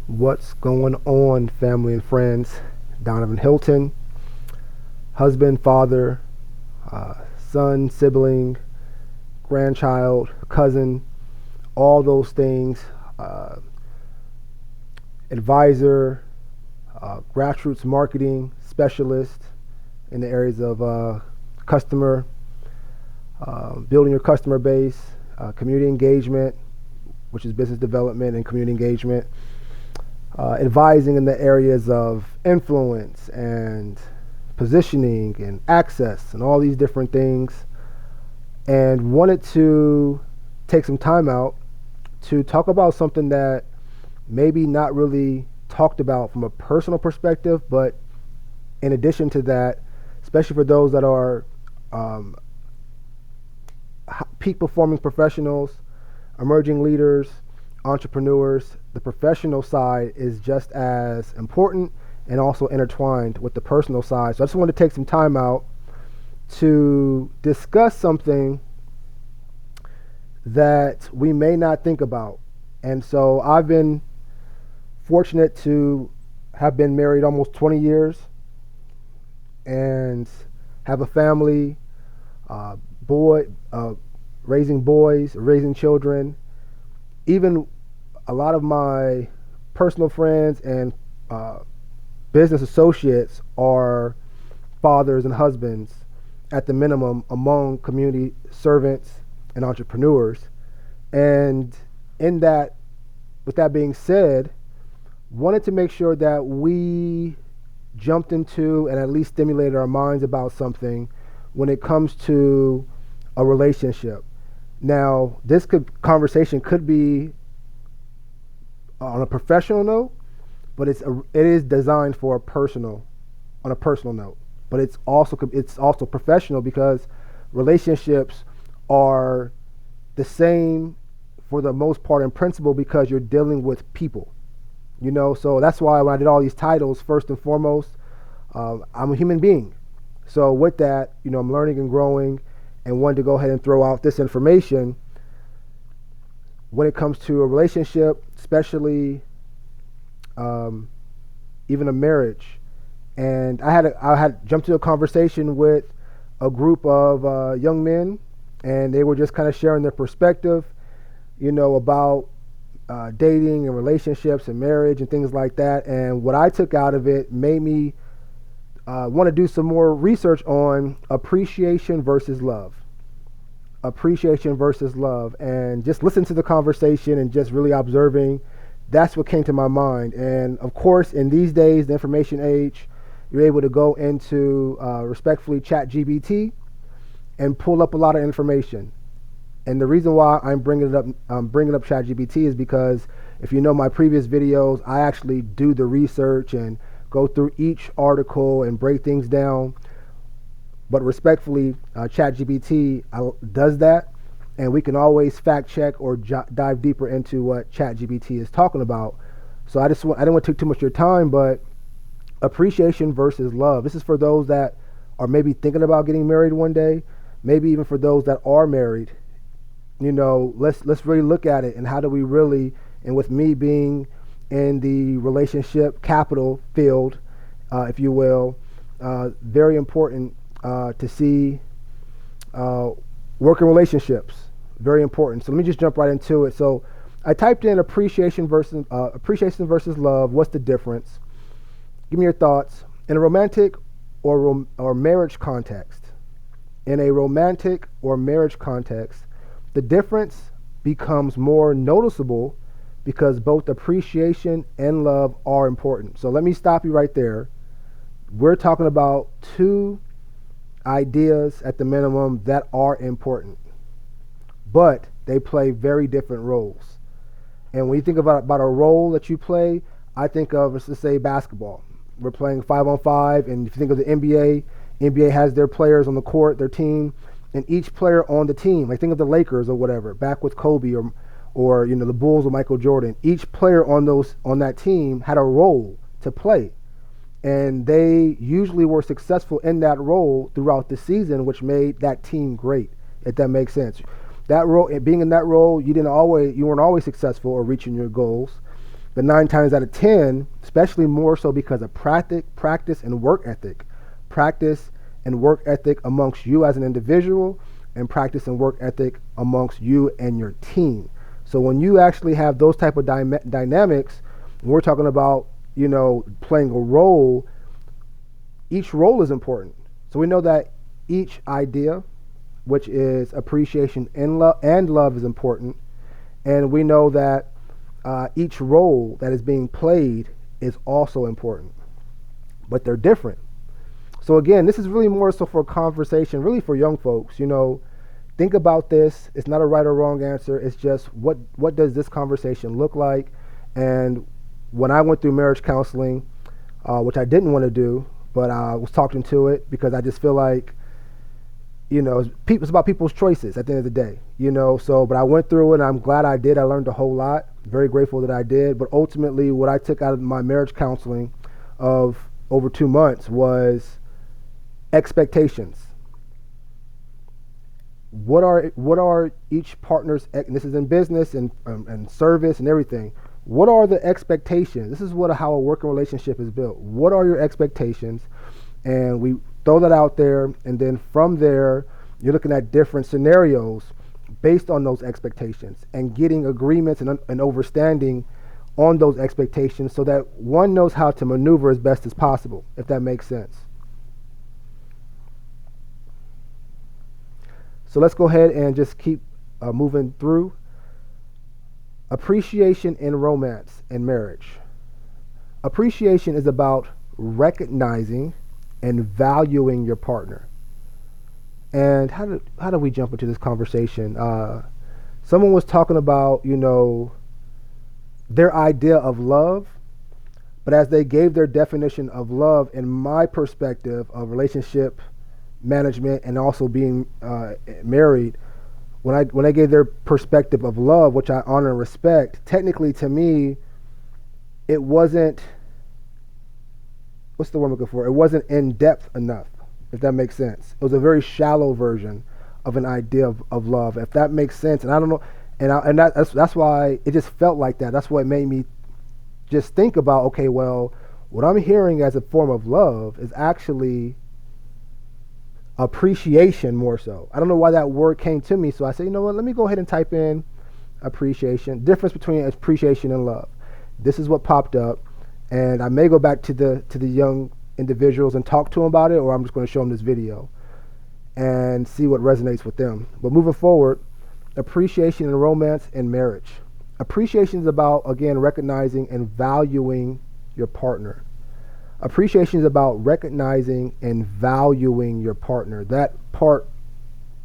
What's going on, family and friends? Donovan Hilton, husband, father, son, sibling, grandchild, cousin, all those things, advisor, grassroots marketing specialist in the areas of customer, building your customer base, community engagement, which is business development and community engagement, advising in the areas of influence and positioning and access and all these different things, and wanted to take some time out to talk about something that maybe not really talked about from a personal perspective, but in addition to that, especially for those that are peak performing professionals, emerging leaders, entrepreneurs, the professional side is just as important and also intertwined with the personal side. So I just wanted to take some time out to discuss something that we may not think about. And so I've been fortunate to have been married almost 20 years and have a family, raising boys, raising children. Even a lot of my personal friends and business associates are fathers and husbands at the minimum among community servants and entrepreneurs. And in that, with that being said, wanted to make sure that we jumped into and at least stimulated our minds about something when it comes to a relationship. Now, this conversation could be on a professional note, but it is designed for on a personal note. But it's also professional, because relationships are the same for the most part in principle, because you're dealing with people. So that's why when I did all these titles, first and foremost, I'm a human being. So with that, I'm learning and growing, and wanted to go ahead and throw out this information when it comes to a relationship, especially even a marriage. And I had jumped to a conversation with a group of young men, and they were just kind of sharing their perspective, about dating and relationships and marriage and things like that. And what I took out of it made me want to do some more research on appreciation versus love. Appreciation versus love, and just listen to the conversation and just really observing. That's what came to my mind. And of course, in these days, the information age, you're able to go into respectfully ChatGPT and pull up a lot of information. And the reason why I'm bringing up ChatGPT is because if you know my previous videos, I actually do the research and go through each article and break things down. But respectfully, ChatGPT does that, and we can always fact check or dive deeper into what ChatGPT is talking about. So I didn't want to take too much of your time, but appreciation versus love. This is for those that are maybe thinking about getting married one day, maybe even for those that are married. Let's really look at it, and how do we really, and with me being in the relationship capital field, if you will, very important to see working relationships, very important. So let me just jump right into it. So I typed in appreciation versus love. What's the difference? Give me your thoughts. In a romantic or marriage context, the difference becomes more noticeable because both appreciation and love are important. So let me stop you right there. We're talking about two ideas at the minimum that are important, but they play very different roles. And when you think about a role that you play, I think of, let's say, basketball. We're playing 5-on-5, and if you think of the NBA has their players on the court, their team, and each player on the team, like think of the Lakers or whatever, back with Kobe, or the Bulls with Michael Jordan. Each player on that team had a role to play. And they usually were successful in that role throughout the season, which made that team great, if that makes sense. That role, being in that role, you weren't always successful or reaching your goals. But 9 times out of 10, especially more so because of practice and work ethic. Practice and work ethic amongst you as an individual, and practice and work ethic amongst you and your team. So when you actually have those type of dynamics, when we're talking about, playing a role, each role is important. So we know that each idea, which is appreciation and love, is important. And we know that each role that is being played is also important. But they're different. So again, this is really more so for a conversation, really for young folks. Think about this. It's not a right or wrong answer. It's just what does this conversation look like? And when I went through marriage counseling, which I didn't want to do, but I was talked into it because I just feel like, it's about people's choices at the end of the day, but I went through it and I'm glad I did. I learned a whole lot. Very grateful that I did. But ultimately what I took out of my marriage counseling of over 2 months was expectations. What are each partner's, and this is in business and service and everything, what are the expectations? This is how a working relationship is built. What are your expectations? And we throw that out there, and then from there, you're looking at different scenarios based on those expectations and getting agreements and understanding on those expectations so that one knows how to maneuver as best as possible, if that makes sense. So let's go ahead and just keep moving through. Appreciation in romance and marriage. Appreciation is about recognizing and valuing your partner. And how do we jump into this conversation? Someone was talking about, their idea of love, but as they gave their definition of love, in my perspective of relationship management and also being married, when I gave their perspective of love, which I honor and respect, technically to me, it wasn't, what's the word I'm looking for? It wasn't in depth enough, if that makes sense. It was a very shallow version of an idea of love, if that makes sense. And I don't know, and that's why it just felt like that. That's what made me just think about, okay, well, what I'm hearing as a form of love is actually appreciation more so. I don't know why that word came to me, so I said, you know what, let me go ahead and type in appreciation, difference between appreciation and love. This is what popped up, and I may go back to the young individuals and talk to them about it, or I'm just going to show them this video and see what resonates with them. But moving forward, appreciation in romance and marriage. Appreciation is about, again, recognizing and valuing your partner. Appreciation is about recognizing and valuing your partner. That part,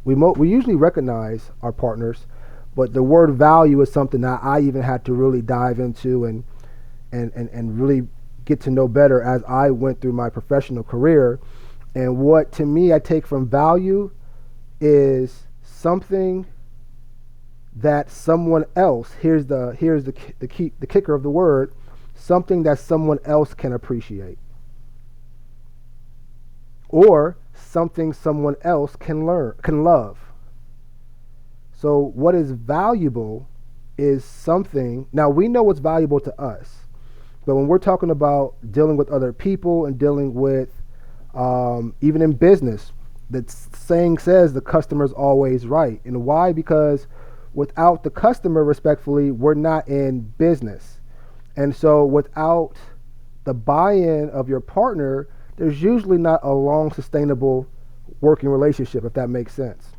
we usually recognize our partners, but the word value is something that I even had to really dive into and really get to know better as I went through my professional career. And what to me I take from value is something that someone else, here's the kicker of the word, something that someone else can appreciate, or something someone else can love. So what is valuable is something, now we know what's valuable to us, but when we're talking about dealing with other people and dealing with, even in business, the saying says the customer's always right. And why? Because without the customer, respectfully, we're not in business. And so without the buy-in of your partner, there's usually not a long, sustainable working relationship, if that makes sense.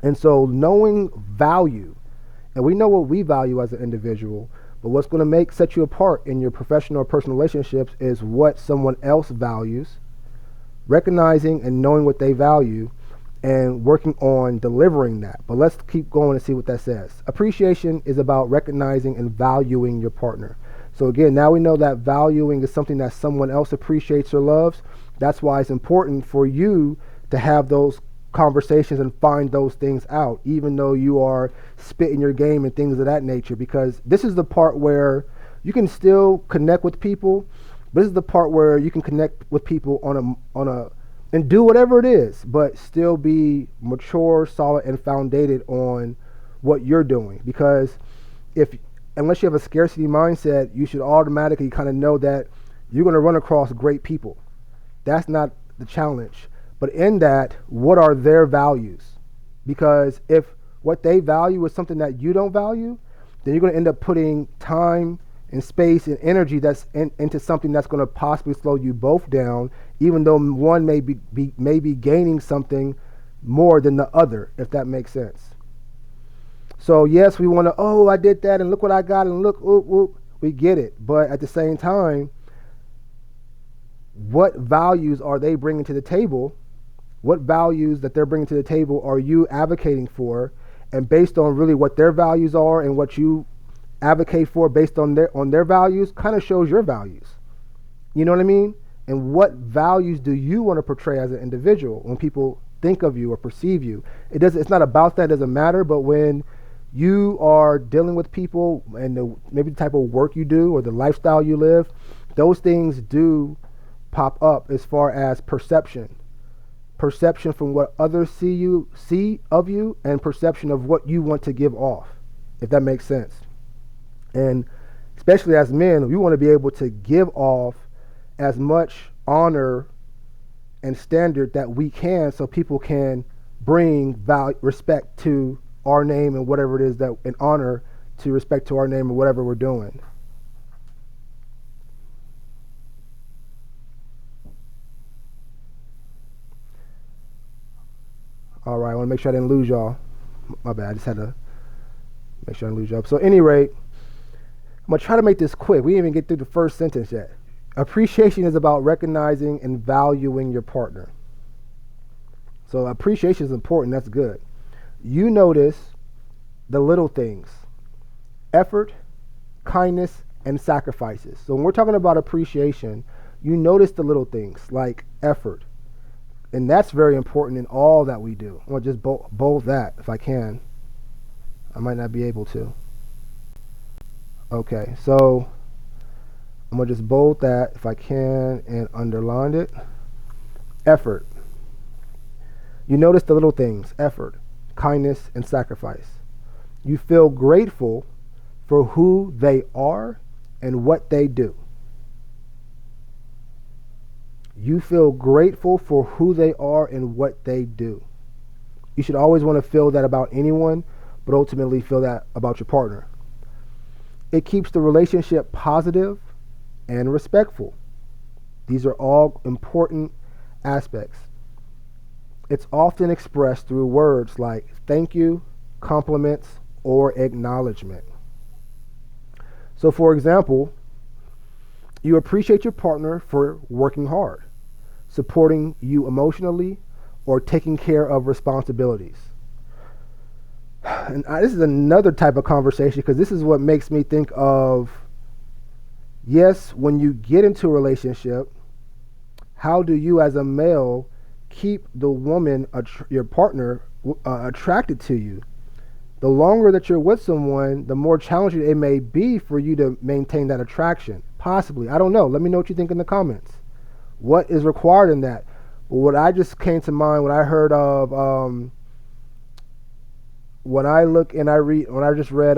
And so knowing value, and we know what we value as an individual, but what's going to set you apart in your professional or personal relationships is what someone else values, recognizing and knowing what they value, and working on delivering that. But let's keep going and see what that says. Appreciation is about recognizing and valuing your partner. So again, now we know that valuing is something that someone else appreciates or loves. That's why it's important for you to have those conversations and find those things out, even though you are spitting your game and things of that nature, because this is the part where you can still connect with people, but this is the part where you can connect with people on a and do whatever it is, but still be mature, solid, and founded on what you're doing. Because if unless you have a scarcity mindset, you should automatically kind of know that you're going to run across great people. That's not the challenge. But in that, what are their values? Because if what they value is something that you don't value, then you're going to end up putting time and space and energy into something that's going to possibly slow you both down, even though one may be gaining something more than the other, if that makes sense. So yes, we want to, oh, I did that and look what I got and look, oop, oop. We get it. But at the same time, what values are they bringing to the table? What values that they're bringing to the table are you advocating for? And based on really what their values are and what you advocate for based on their values, kind of shows your values. You know what I mean? And what values do you want to portray as an individual when people think of you or perceive you? It's not about that, it doesn't matter, but when you are dealing with people and maybe the type of work you do or the lifestyle you live, those things do pop up as far as perception from what others see of you, and perception of what you want to give off, if that makes sense. And especially as men, we want to be able to give off as much honor and standard that we can, so people can bring respect to our name and whatever it is that, and honor to respect to our name and whatever we're doing. All right, I want to make sure I didn't lose y'all. My bad, I just had to make sure I didn't lose y'all. So at any rate, I'm going to try to make this quick. We didn't even get through the first sentence yet. Appreciation is about recognizing and valuing your partner. So appreciation is important, that's good. You notice the little things: effort, kindness, and sacrifices. So when we're talking about appreciation, you notice the little things like effort. And that's very important in all that we do. I'm going to just bold that if I can. I might not be able to. Okay, so I'm going to just bold that if I can and underline it. Effort. You notice the little things: effort, kindness, and sacrifice. You feel grateful for who they are and what they do. You feel grateful for who they are and what they do. You should always want to feel that about anyone, but ultimately feel that about your partner. It keeps the relationship positive and respectful. These are all important aspects. It's often expressed through words like thank you, compliments, or acknowledgement. So for example, you appreciate your partner for working hard, supporting you emotionally, or taking care of responsibilities. And this is another type of conversation, because this is what makes me think of, yes, when you get into a relationship, how do you as a male keep the woman, your partner, attracted to you? The longer that you're with someone, the more challenging it may be for you to maintain that attraction. Possibly. I don't know. Let me know what you think in the comments. What is required in that? Well, what I just came to mind when I heard of, when I just read,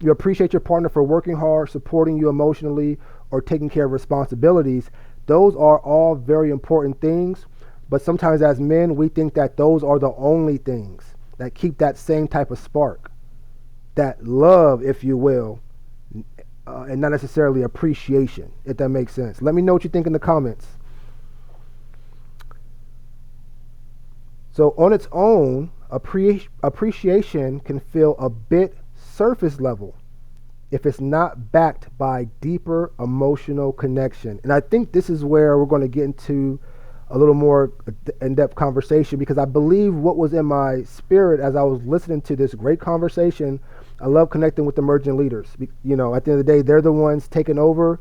you appreciate your partner for working hard, supporting you emotionally, or taking care of responsibilities. Those are all very important things, but sometimes as men, we think that those are the only things that keep that same type of spark, that love, if you will, and not necessarily appreciation, if that makes sense. Let me know what you think in the comments. So on its own, appreciation can feel a bit surface level if it's not backed by deeper emotional connection. And I think this is where we're going to get into a little more in-depth conversation, because I believe what was in my spirit as I was listening to this great conversation, I love connecting with emerging leaders. You know, at the end of the day, they're the ones taking over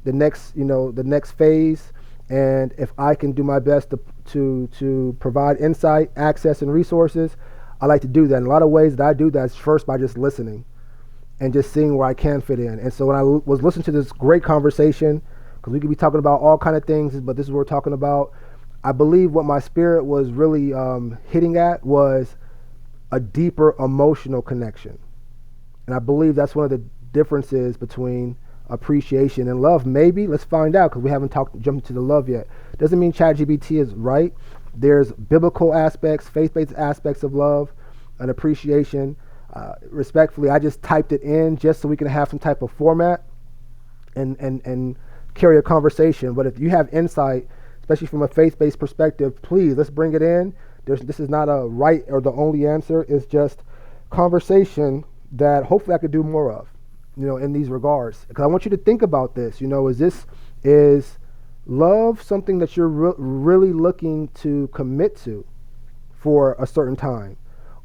the next phase. And if I can do my best to provide insight, access, and resources, I like to do that. In a lot of ways that I do that is first by just listening and just seeing where I can fit in. And so when I was listening to this great conversation, because we could be talking about all kind of things, but this is what we're talking about, I believe what my spirit was really hitting at was a deeper emotional connection. And I believe that's one of the differences between appreciation and love? Maybe. Let's find out, because we haven't jumped into the love yet. Doesn't mean ChatGPT is right. There's biblical aspects, faith-based aspects of love and appreciation. Respectfully, I just typed it in just so we can have some type of format and carry a conversation. But if you have insight, especially from a faith-based perspective, please, let's bring it in. This is not a right or the only answer. It's just conversation that hopefully I could do more of, in these regards. Because I want you to think about this. Is love something that you're really looking to commit to for a certain time?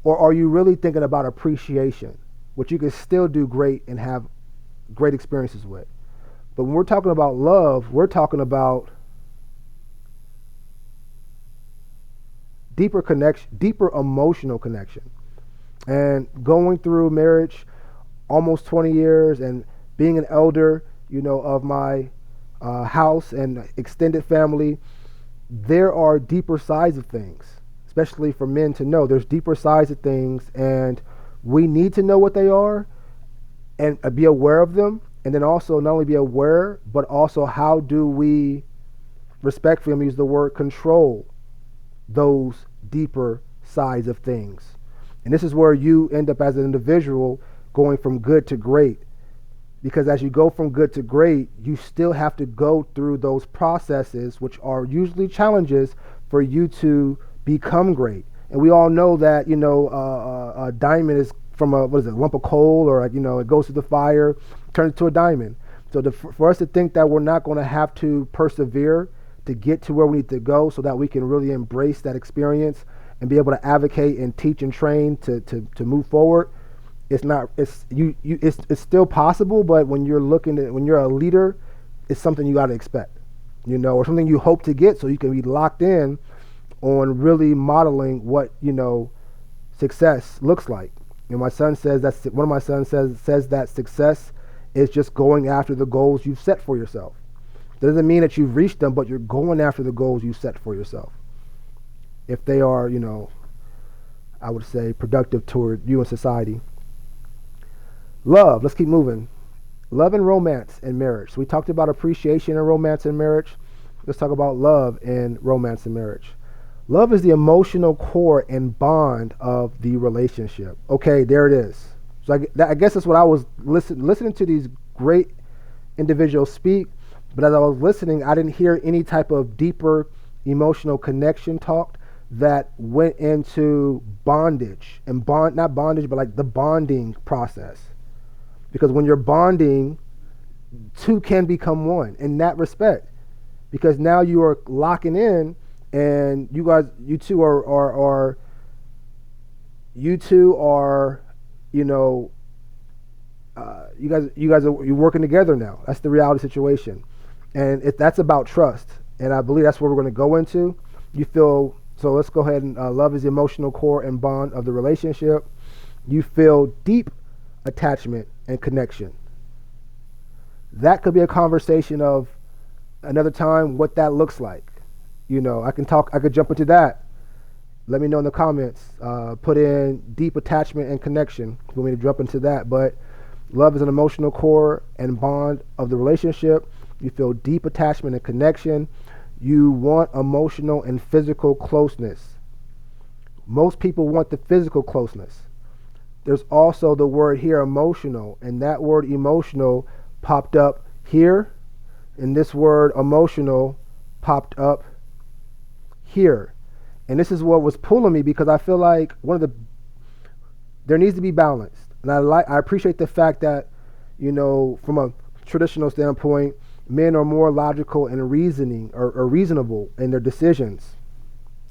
Or are you really thinking about appreciation, which you can still do great and have great experiences with? But when we're talking about love, we're talking about deeper connection, deeper emotional connection. And going through marriage almost 20 years and being an elder, of my house and extended family, there are deeper sides of things, especially for men to know. There's deeper sides of things, and we need to know what they are and be aware of them. And then also not only be aware, but also how do we, respectfully, I'm going to use the word control those deeper sides of things. And this is where you end up as an individual going from good to great. Because as you go from good to great, you still have to go through those processes, which are usually challenges for you to become great. And we all know that, a diamond is from a lump of coal, or, it goes through the fire, turns into a diamond. So for us to think that we're not going to have to persevere to get to where we need to go so that we can really embrace that experience and be able to advocate and teach and train to move forward, it's still possible. But when you're when you're a leader, it's something you got to expect, or something you hope to get so you can be locked in on really modeling what, success looks like. And my son says one of my sons says that success is just going after the goals you've set for yourself. Doesn't mean that you've reached them, but you're going after the goals you set for yourself. If they are, I would say productive toward you and society. Love, let's keep moving. Love and romance in marriage. So we talked about appreciation and romance in marriage. Let's talk about love and romance in marriage. Love is the emotional core and bond of the relationship. Okay, there it is. So I guess that's what I was listening to these great individuals speak. But as I was listening, I didn't hear any type of deeper emotional connection talked that went into bondage and not bondage, but like the bonding process. Because when you're bonding, two can become one in that respect. Because now you are locking in, and you two are you're working together now. That's the reality situation. And that's about trust. And I believe that's what we're going to go into. So let's go ahead and love is the emotional core and bond of the relationship. You feel deep attachment and connection. That could be a conversation of another time what that looks like. I could jump into that. Let me know in the comments. Put in deep attachment and connection. You want me to jump into that? But love is an emotional core and bond of the relationship. You feel deep attachment and connection. You want emotional and physical closeness. Most people want the physical closeness. There's also the word here, emotional, and that word emotional popped up here, and this word emotional popped up here. And this is what was pulling me, because I feel like there needs to be balance. And I appreciate the fact that, from a traditional standpoint, men are more logical and reasoning or reasonable in their decisions,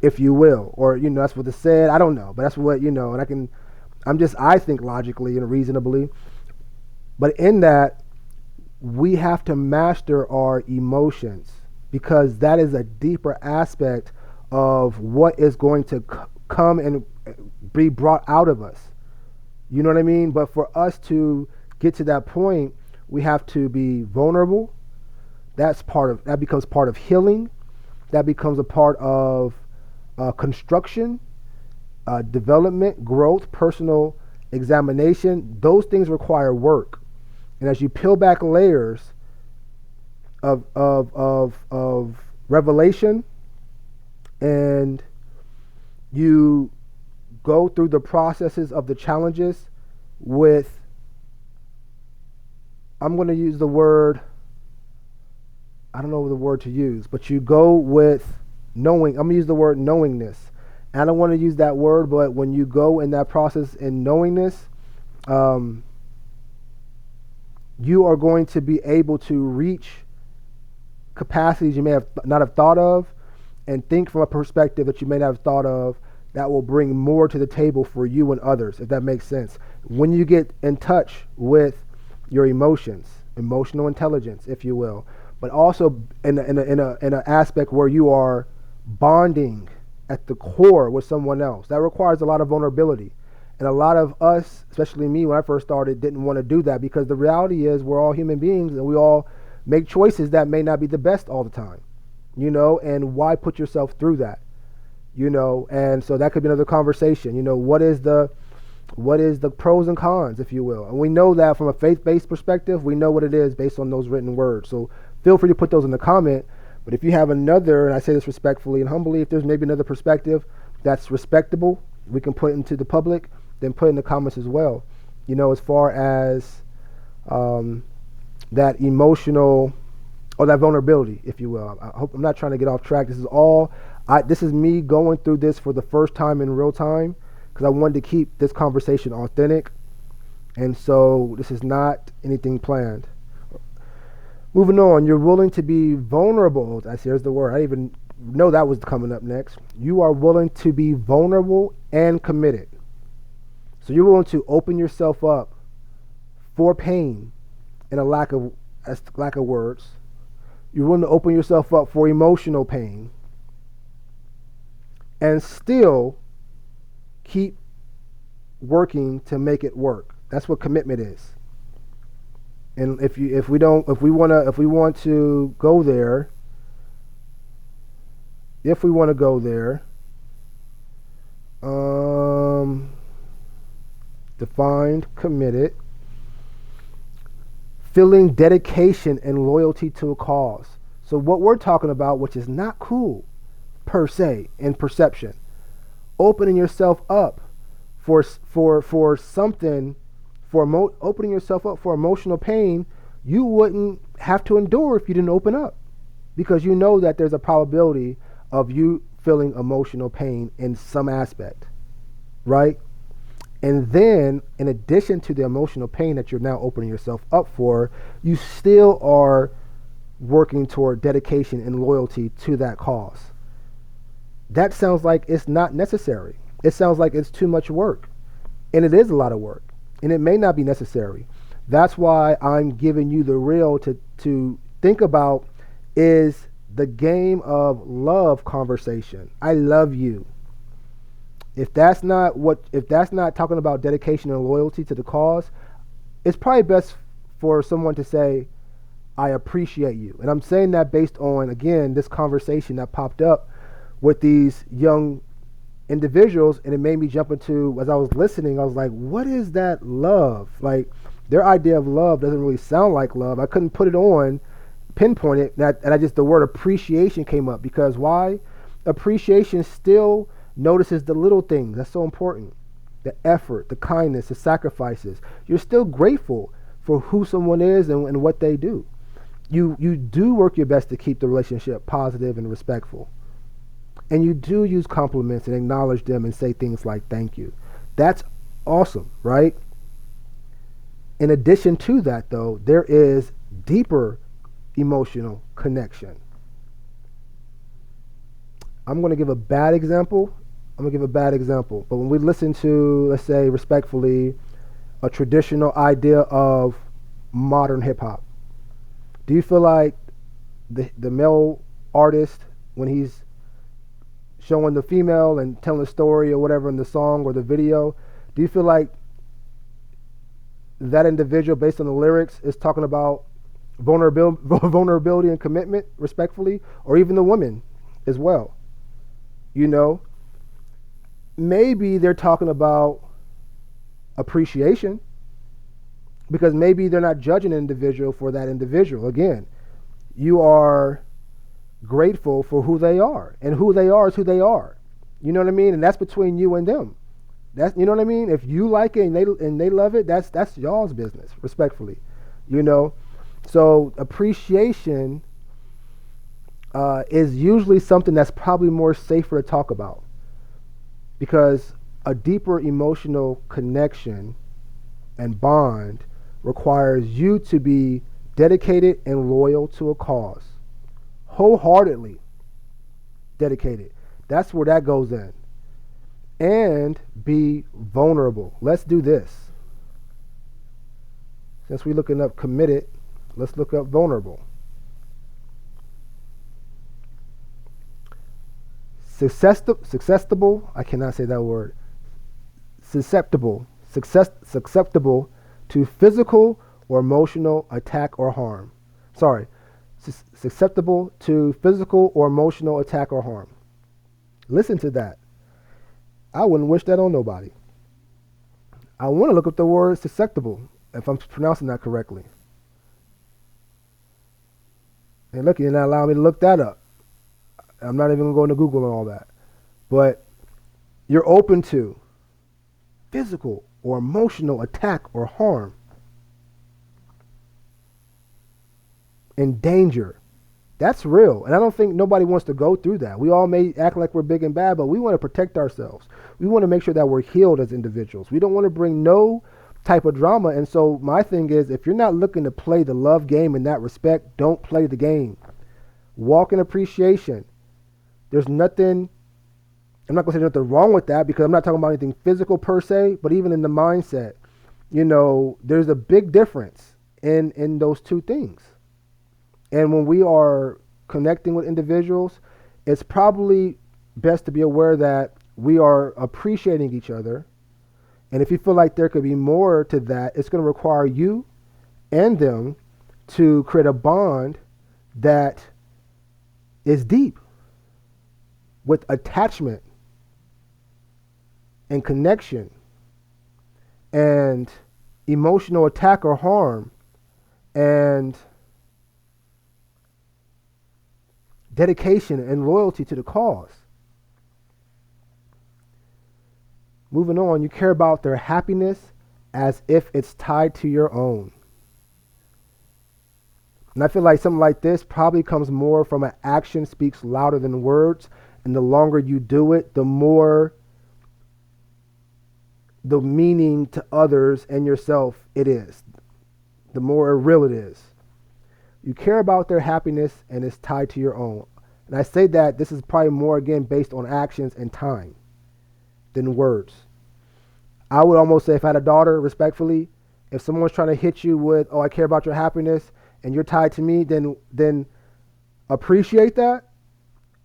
if you will. Or, that's what it said. I don't know. But that's what, and I think logically and reasonably. But in that, we have to master our emotions, because that is a deeper aspect of what is going to come and be brought out of us. You know what I mean? But for us to get to that point, we have to be vulnerable. That becomes part of healing. That becomes a part of construction, development, growth, personal examination. Those things require work. And as you peel back layers of revelation, and you go through the processes of the challenges with, I'm going to use the word, I don't know the word to use, but you go with knowing. I'm going to use the word knowingness. And I don't want to use that word, but when you go in that process in knowingness, you are going to be able to reach capacities you may have not have thought of, and think from a perspective that you may not have thought of, that will bring more to the table for you and others, if that makes sense. When you get in touch with your emotions, emotional intelligence, if you will, but also in an aspect where you are bonding at the core with someone else, that requires a lot of vulnerability. And a lot of us, especially me when I first started, didn't want to do that, because the reality is we're all human beings and we all make choices that may not be the best all the time, and why put yourself through that, and so that could be another conversation. What is the pros and cons, if you will? And we know that from a faith-based perspective, we know what it is based on those written words. So feel free to put those in the comment. But if you have another, and I say this respectfully and humbly, if there's maybe another perspective that's respectable, we can put into the public, then put in the comments as well. As far as that emotional, or that vulnerability, if you will. I hope I'm not trying to get off track. This is me going through this for the first time in real time, because I wanted to keep this conversation authentic. And so this is not anything planned. Moving on, you're willing to be vulnerable. Here's the word. I didn't even know that was coming up next. You are willing to be vulnerable and committed. So you're willing to open yourself up for pain and a lack of words. You're willing to open yourself up for emotional pain and still keep working to make it work. That's what commitment is. And if we want to go there, defined, committed, feeling dedication and loyalty to a cause. So what we're talking about, which is not cool per se in perception, opening yourself up for something, opening yourself up for emotional pain you wouldn't have to endure if you didn't open up, because you know that there's a probability of you feeling emotional pain in some aspect, right? And then, in addition to the emotional pain that you're now opening yourself up for, you still are working toward dedication and loyalty to that cause. That sounds like it's not necessary. It sounds like it's too much work. And it is a lot of work. And it may not be necessary. That's why I'm giving you the real to think about, is the game of love conversation. I love you. If that's not talking about dedication and loyalty to the cause, it's probably best for someone to say, I appreciate you. And I'm saying that based on, again, this conversation that popped up with these young individuals, and it made me jump into, as I was listening, I was like, what is that love? Like, their idea of love doesn't really sound like love. I couldn't put it on, pinpoint it, and the word appreciation came up, because why? Appreciation still notices the little things. That's so important. The effort, the kindness, the sacrifices. You're still grateful for who someone is and what they do. You do work your best to keep the relationship positive and respectful. And you do use compliments and acknowledge them and say things like thank you. That's awesome, right? In addition to that, though, there is deeper emotional connection. I'm going to give a bad example. But when we listen to, let's say respectfully, a traditional idea of modern hip-hop, do you feel like the male artist, when he's showing the female and telling a story or whatever in the song or the video, do you feel like that individual, based on the lyrics, is talking about vulnerability and commitment, respectfully, or even the woman as well? Maybe they're talking about appreciation, because maybe they're not judging an individual for that individual. Again, you are grateful for who they are, and who they are is who they are. You know what I mean? And that's between you and them. That's, you know what I mean? If you like it and they love it, that's y'all's business, respectfully. You know, so appreciation is usually something that's probably more safer to talk about, because a deeper emotional connection and bond requires you to be dedicated and loyal to a cause, wholeheartedly dedicated. That's where that goes in. And be vulnerable. Let's do this. Since we're looking up committed, let's look up vulnerable. Susceptible, I cannot say that word. Susceptible to physical or emotional attack or harm. Sorry, susceptible to physical or emotional attack or harm. Listen to that. I wouldn't wish that on nobody. I want to look up the word susceptible, if I'm pronouncing that correctly. And look, you're not allowing me to look that up. I'm not even going to Google and all that. But you're open to physical or emotional attack or harm. In danger. That's real. And I don't think nobody wants to go through that. We all may act like we're big and bad, but we want to protect ourselves. We want to make sure that we're healed as individuals. We don't want to bring no type of drama. And so my thing is, if you're not looking to play the love game in that respect, don't play the game. Walk in appreciation. There's nothing, I'm not going to say nothing wrong with that, because I'm not talking about anything physical per se, but even in the mindset, you know, there's a big difference in those two things. And when we are connecting with individuals, it's probably best to be aware that we are appreciating each other. And if you feel like there could be more to that, it's going to require you and them to create a bond that is deep, with attachment and connection and emotional attack or harm and dedication and loyalty to the cause. Moving on, you care about their happiness as if it's tied to your own. And I feel like something like this probably comes more from an action speaks louder than words. And the longer you do it, the more the meaning to others and yourself it is. The more real it is. You care about their happiness and it's tied to your own. And I say that this is probably more, again, based on actions and time than words. I would almost say, if I had a daughter, respectfully, if someone's trying to hit you with, oh, I care about your happiness, and you're tied to me, then appreciate that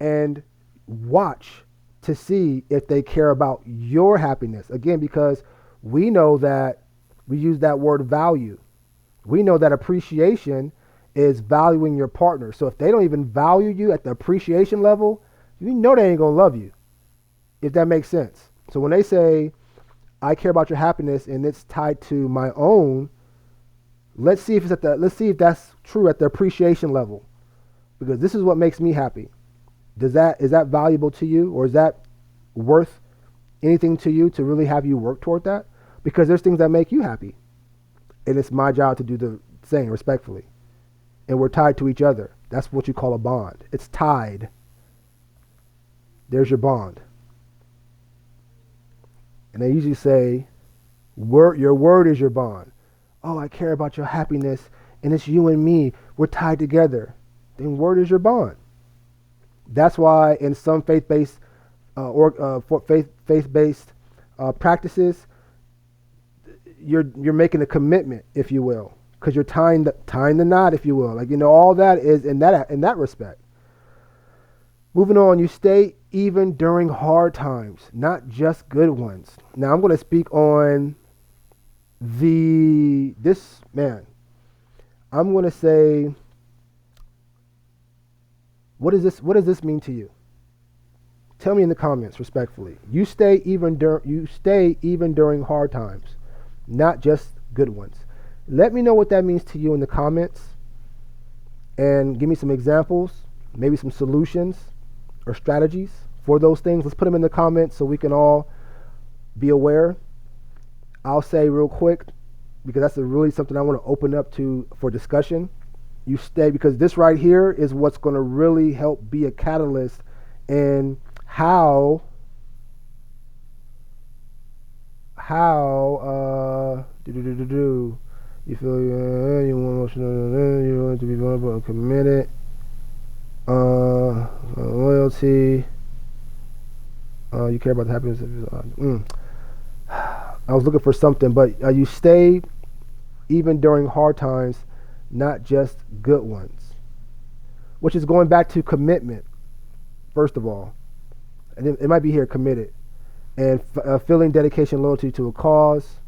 and watch to see if they care about your happiness. Again, because we know that we use that word value. We know that appreciation is valuing your partner. So if they don't even value you at the appreciation level, you know they ain't gonna love you, if that makes sense. So when they say, I care about your happiness and it's tied to my own, let's see if that's true at the appreciation level, because this is what makes me happy. Is that valuable to you, or is that worth anything to you to really have you work toward that? Because there's things that make you happy, and it's my job to do the same, respectfully. And we're tied to each other. That's what you call a bond. It's tied. There's your bond. And they usually say, your word is your bond. Oh, I care about your happiness, and it's you and me. We're tied together. Then word is your bond. That's why in some faith-based practices, you're making a commitment, if you will, because you're tying the knot, if you will. Like, all that is in that respect. Moving on, you stay even during hard times, not just good ones. Now I'm going to speak on I'm going to say, what does this mean to you? Tell me in the comments, respectfully. You stay even during hard times, not just good ones. Let me know what that means to you in the comments and give me some examples, maybe some solutions or strategies for those things. Let's put them in the comments so we can all be aware. I'll say real quick, because that's really something I want to open up to for discussion. You stay, because this right here is what's going to really help be a catalyst in how you feel you want emotional, you want to be vulnerable and committed, loyalty, you care about the happiness of I was looking for something, but you stay even during hard times, not just good ones, which is going back to commitment, first of all. And it might be here, committed. And feeling dedication, loyalty to a cause.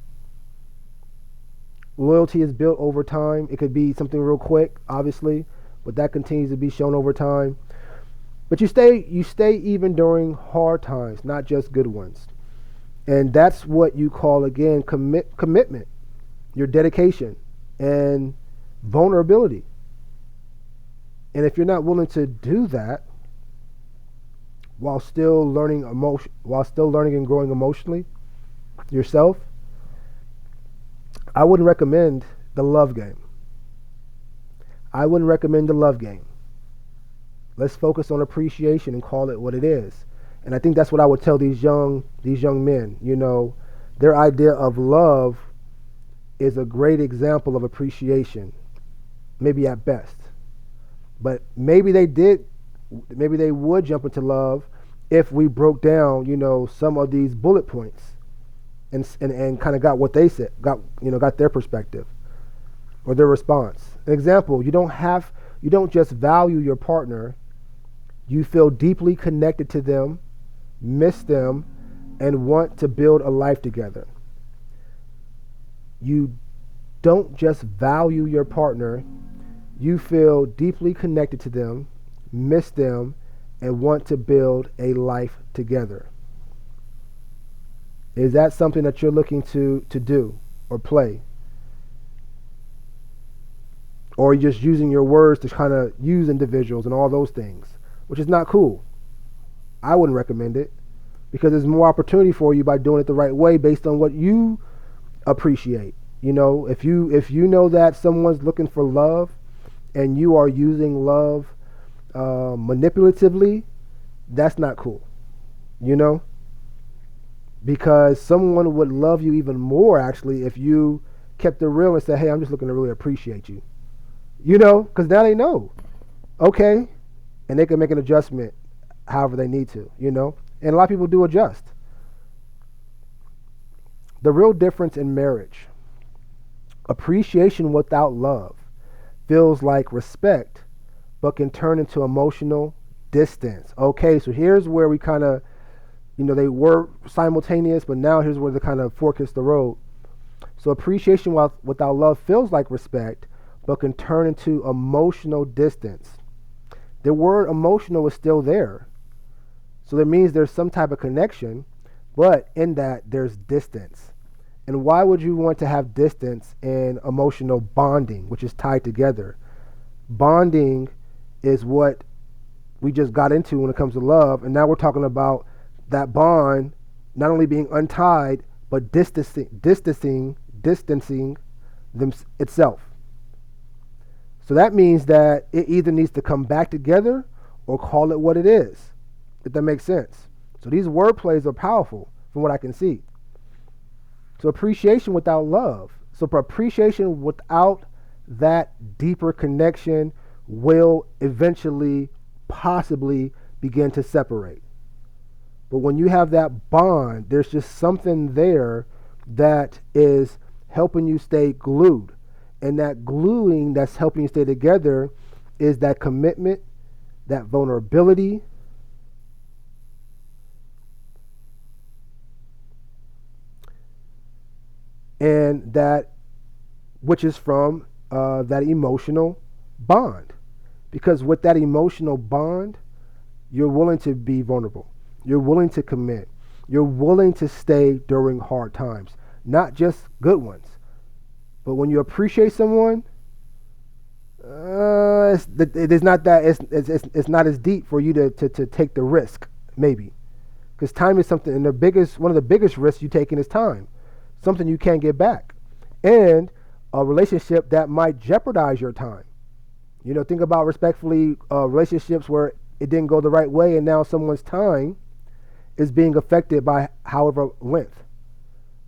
Loyalty is built over time. It could be something real quick, obviously, but that continues to be shown over time. But you stay even during hard times, not just good ones. And that's what you call, again, commitment, your dedication and vulnerability. And if you're not willing to do that while still learning and growing emotionally yourself, I wouldn't recommend the love game. Let's focus on appreciation and call it what it is. And I think that's what I would tell these young men. You know, their idea of love is a great example of appreciation, maybe at best. But maybe they would jump into love if we broke down, some of these bullet points and kind of got what they said, got their perspective or their response. An example, you don't just value your partner, you feel deeply connected to them, miss them, and want to build a life together. You don't just value your partner, you feel deeply connected to them, miss them, and want to build a life together. Is that something that you're looking to do or play? Or you're just using your words to kind of use individuals and all those things, which is not cool. I wouldn't recommend it, because there's more opportunity for you by doing it the right way based on what you appreciate. If you know that someone's looking for love and you are using love manipulatively, that's not cool. Because someone would love you even more, actually, if you kept it real and said, hey, I'm just looking to really appreciate you. Because now they know. Okay. And they can make an adjustment however they need to, And a lot of people do adjust. The real difference in marriage: appreciation without love feels like respect, but can turn into emotional distance. Okay, so here's where we kind of, they were simultaneous, but now here's where they kind of fork the road. So appreciation without love feels like respect, but can turn into emotional distance. The word emotional is still there. So that means there's some type of connection, but in that there's distance. And why would you want to have distance in emotional bonding, which is tied together? Bonding is what we just got into when it comes to love, and now we're talking about that bond not only being untied, but distancing them itself. So that means that it either needs to come back together or call it what it is, if that makes sense. So these word plays are powerful from what I can see. So appreciation without love. So for appreciation without that deeper connection will eventually possibly begin to separate. But when you have that bond, there's just something there that is helping you stay glued. And that gluing that's helping you stay together is that commitment, that vulnerability, and that which is from that emotional bond. Because with that emotional bond, you're willing to be vulnerable. You're willing to commit. You're willing to stay during hard times, not just good ones. But when you appreciate someone, it's not that it's not as deep for you to take the risk, maybe, because time is something, and one of the biggest risks you taking is time, something you can't get back, and a relationship that might jeopardize your time. Think about respectfully relationships where it didn't go the right way, and now someone's time is being affected by however length,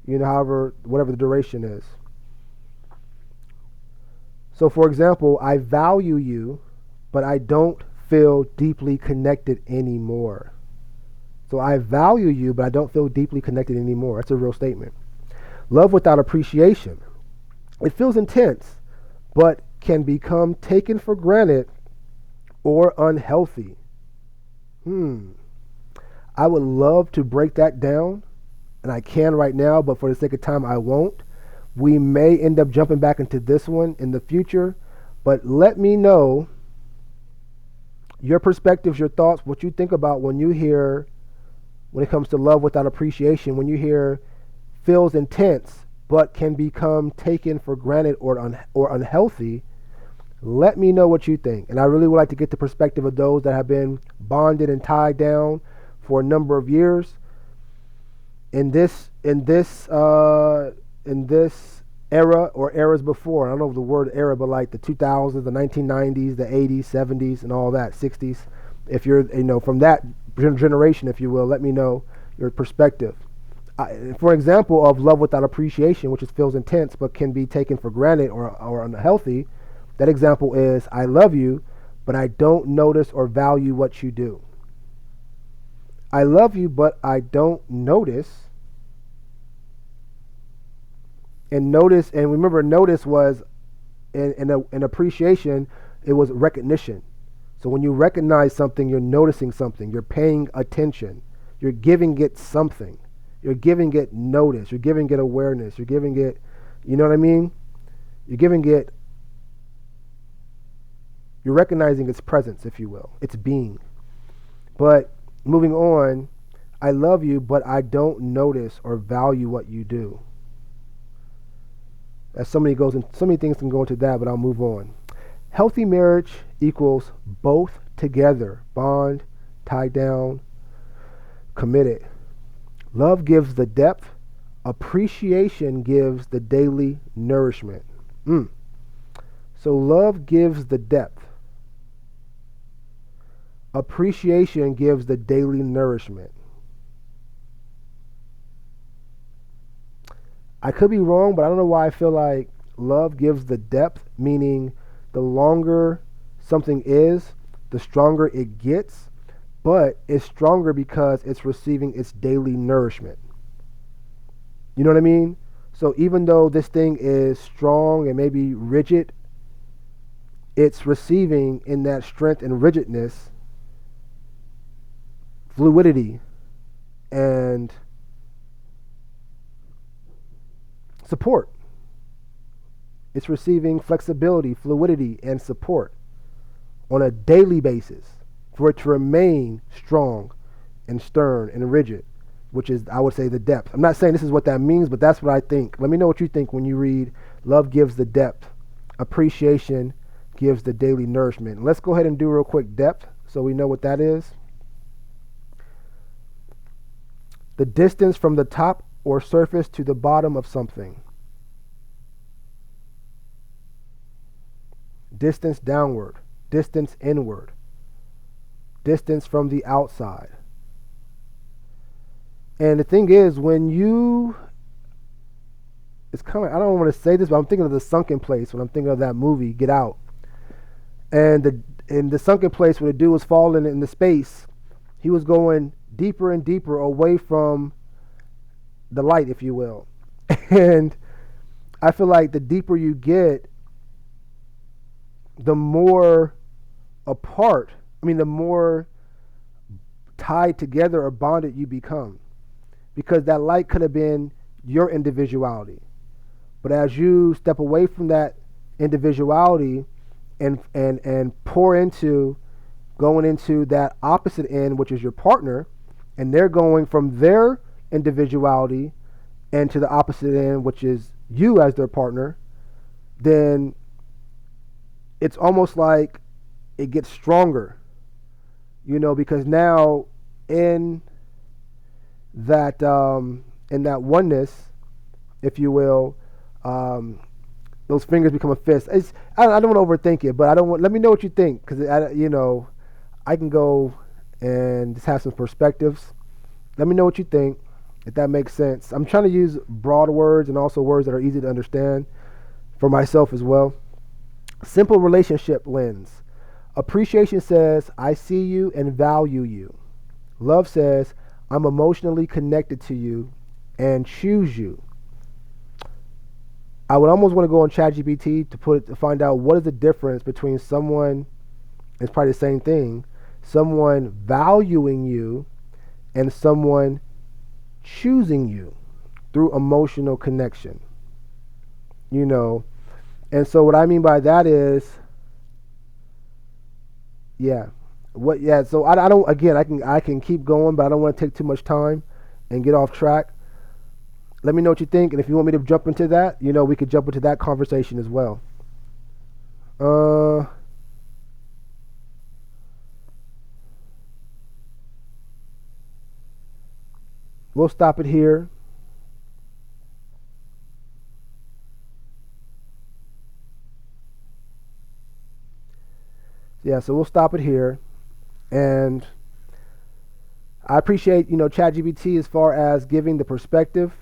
however, whatever the duration is. So, for example, I value you, but I don't feel deeply connected anymore. So I value you, but I don't feel deeply connected anymore. That's a real statement. Love without appreciation. It feels intense, but can become taken for granted or unhealthy. I would love to break that down, and I can right now, but for the sake of time, I won't. We may end up jumping back into this one in the future, but let me know your perspectives, your thoughts, what you think about when it comes to love without appreciation, when you hear feels intense but can become taken for granted or unhealthy. Let me know what you think. And I really would like to get the perspective of those that have been bonded and tied down for a number of years. In this era or eras before, I don't know the word era, but like the 2000s, the 1990s, the 80s, 70s, and all that, 60s. If you're, from that generation, if you will, let me know your perspective. For example of love without appreciation, which feels intense but can be taken for granted or unhealthy, that example is, I love you, but I don't notice or value what you do. I love you, but I don't notice. And remember, notice was in appreciation, it was recognition. So when you recognize something, you're noticing something, you're paying attention, you're giving it something, you're giving it notice, you're giving it awareness, you're giving it, you know what I mean? You're recognizing its presence, if you will, its being. But moving on, I love you, but I don't notice or value what you do. So many things can go into that, but I'll move on. Healthy marriage equals both together, bond, tied down, committed. Love gives the depth. Appreciation gives the daily nourishment. So love gives the depth. Appreciation gives the daily nourishment. I could be wrong, but I don't know why I feel like love gives the depth, meaning the longer something is, the stronger it gets, but it's stronger because it's receiving its daily nourishment. You know what I mean? So even though this thing is strong and maybe rigid, it's receiving in that strength and rigidness fluidity and support. It's receiving flexibility, fluidity, and support on a daily basis for it to remain strong and stern and rigid, which is, I would say, the depth. I'm not saying this is what that means, but that's what I think. Let me know what you think when you read love gives the depth, appreciation gives the daily nourishment. Let's go ahead and do real quick depth so we know what that is. The distance from the top or surface to the bottom of something. Distance downward, distance inward, distance from the outside. And the thing is, it's kind of, I don't want to say this, but I'm thinking of The Sunken Place when I'm thinking of that movie, Get Out. And in the sunken place where the dude was falling in the space, he was going deeper and deeper away from the light, if you will. And I feel like the deeper you get, the more the more tied together or bonded you become. Because that light could have been your individuality. But as you step away from that individuality and pour into going into that opposite end, which is your partner, and they're going from their individuality and to the opposite end, which is you as their partner, then it's almost like it gets stronger, because now in that oneness, if you will, those fingers become a fist. I don't want to overthink it, but I don't want. Let me know what you think, because I can go and just have some perspectives. Let me know what you think, if that makes sense. I'm trying to use broad words and also words that are easy to understand for myself as well. Simple relationship lens. Appreciation says, I see you and value you. Love says, I'm emotionally connected to you and choose you. I would almost want to go on ChatGPT to find out what is the difference between someone, it's probably the same thing, someone valuing you and someone choosing you through emotional connection. And so what I mean by that is, so I don't, again, I can keep going, but I don't want to take too much time and get off track. Let me know what you think, and if you want me to jump into that, we could jump into that conversation as well. We'll stop it here. Yeah, so we'll stop it here. And I appreciate, ChatGPT as far as giving the perspective.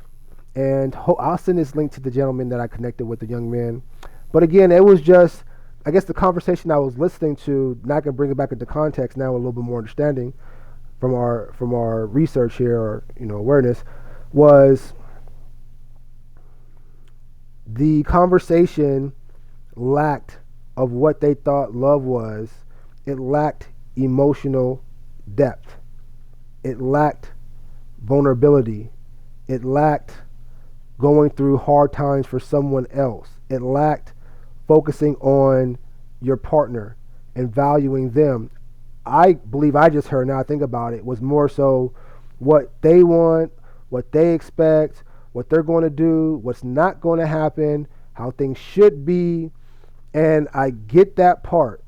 And I'll send this link to the gentleman that I connected with, the young man. But again, it was just, I guess the conversation I was listening to, now I can bring it back into context now with a little bit more understanding from our research here, or awareness, was the conversation lacked of what they thought love was. It lacked emotional depth. It lacked vulnerability. It lacked going through hard times for someone else. It lacked focusing on your partner and valuing them. I believe I just heard, now I think about it, was more so what they want, what they expect, what they're going to do, what's not going to happen, how things should be. And I get that part.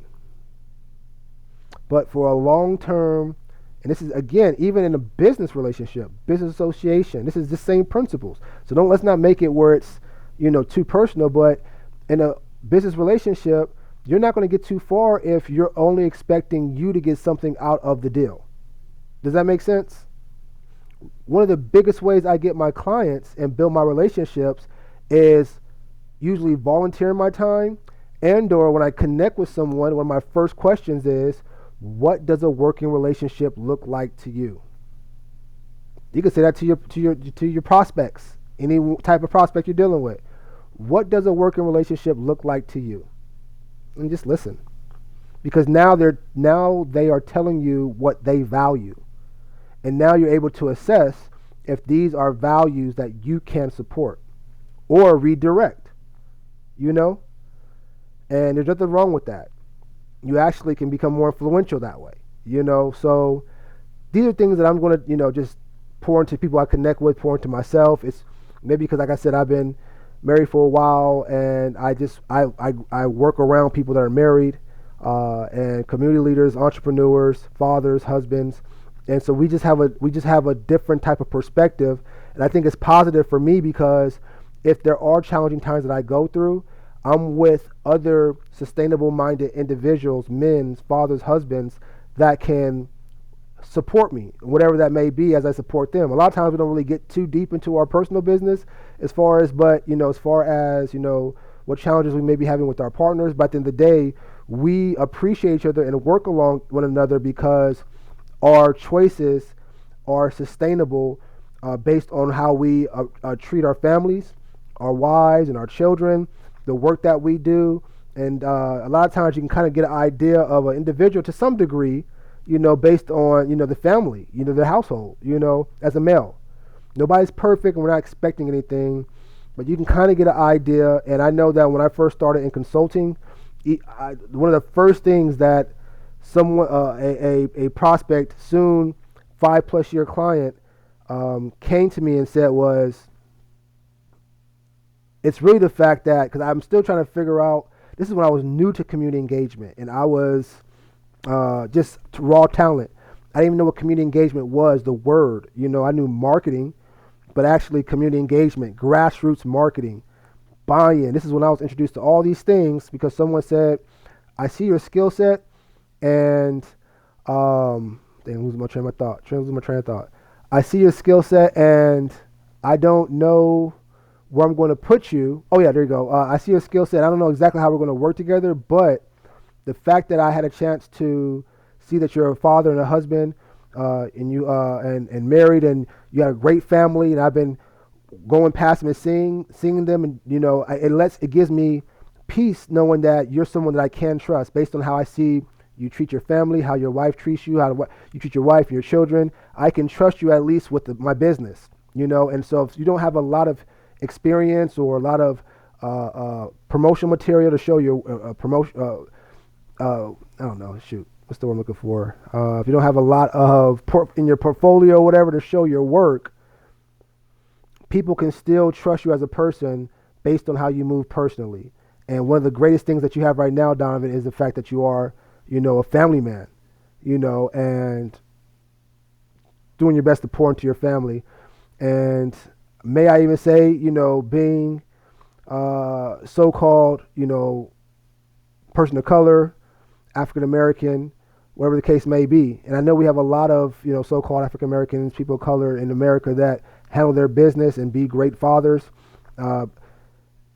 But for a long term, and this is, again, even in a business relationship, business association, this is the same principles. So let's not make it where it's, too personal, but in a business relationship, you're not going to get too far if you're only expecting you to get something out of the deal. Does that make sense? One of the biggest ways I get my clients and build my relationships is usually volunteering my time, and or when I connect with someone, one of my first questions is, what does a working relationship look like to you? You can say that to your prospects, any type of prospect you're dealing with. What does a working relationship look like to you? And just listen, because now they are telling you what they value, and now you're able to assess if these are values that you can support or redirect. And there's nothing wrong with that. You actually can become more influential that way. So these are things that I'm going to just pour into people I connect with, pour into myself. It's maybe because, like I said, I've been married for a while, and I work around people that are married, and community leaders, entrepreneurs, fathers, husbands, and so we just have a different type of perspective, and I think it's positive for me, because if there are challenging times that I go through, I'm with other sustainable-minded individuals, men, fathers, husbands, that can support me, whatever that may be, as I support them. A lot of times we don't really get too deep into our personal business as far as what challenges we may be having with our partners. But at the end of the day, we appreciate each other and work along one another, because our choices are sustainable based on how we treat our families, our wives, and our children, the work that we do. And a lot of times you can kind of get an idea of an individual to some degree, based on, the family, the household, as a male. Nobody's perfect, and we're not expecting anything, but you can kind of get an idea. And I know that when I first started in consulting, one of the first things that someone, a prospect, soon 5+ year client, came to me and said was, it's really the fact that, because I'm still trying to figure out, this is when I was new to community engagement and I was just raw talent. I didn't even know what community engagement was, the word. I knew marketing, but actually community engagement, grassroots marketing, buy-in. This is when I was introduced to all these things because someone said, I see your skill set and losing my train of thought. I see your skill set and I don't know where I'm going to put you. Oh yeah, there you go. I see your skill set. I don't know exactly how we're going to work together, but the fact that I had a chance to see that you're a father and a husband, and you and married, and you had a great family, and I've been going past them and seeing them, and it gives me peace knowing that you're someone that I can trust based on how I see you treat your family, how your wife treats you, you treat your wife and your children. I can trust you at least with my business, and so if you don't have a lot of experience or a lot of promotional material to show your promotion, I don't know, shoot, what's the word I'm looking for? If you don't have a lot of in your portfolio or whatever to show your work, people can still trust you as a person based on how you move personally. And one of the greatest things that you have right now, Donovan, is the fact that you are, a family man, and doing your best to pour into your family. And may I even say, being so-called, person of color, African American, whatever the case may be. And I know we have a lot of, so-called African Americans, people of color in America that handle their business and be great fathers. A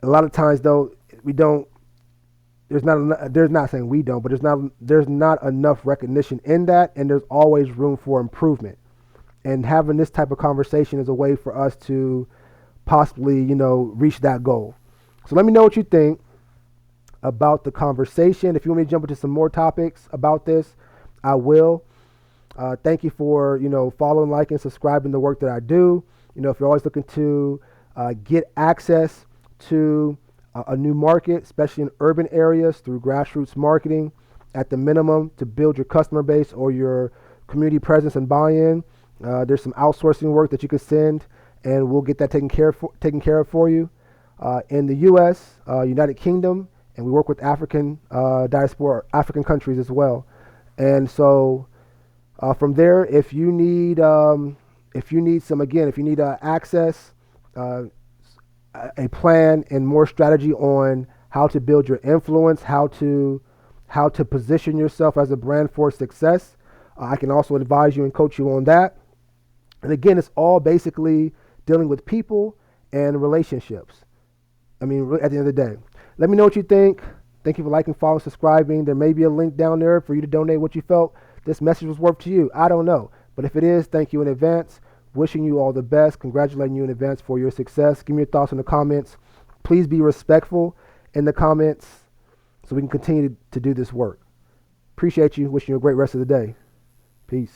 lot of times, though, we don't. There's not saying we don't, but there's not enough recognition in that, and there's always room for improvement. And having this type of conversation is a way for us to possibly, reach that goal. So let me know what you think about the conversation. If you want me to jump into some more topics about this, I will. Thank you for, following, liking, subscribing to the work that I do. If you're always looking to get access to a new market, especially in urban areas through grassroots marketing, at the minimum to build your customer base or your community presence and buy-in, there's some outsourcing work that you can send, and we'll get that taken care of for you. In the U.S., United Kingdom, and we work with African diaspora, African countries as well. And so from there, if you need access, a plan and more strategy on how to build your influence, how to position yourself as a brand for success, I can also advise you and coach you on that. And again, it's all basically dealing with people and relationships. At the end of the day. Let me know what you think. Thank you for liking, following, subscribing. There may be a link down there for you to donate what you felt this message was worth to you. I don't know. But if it is, thank you in advance. Wishing you all the best. Congratulating you in advance for your success. Give me your thoughts in the comments. Please be respectful in the comments so we can continue to do this work. Appreciate you. Wishing you a great rest of the day. Peace.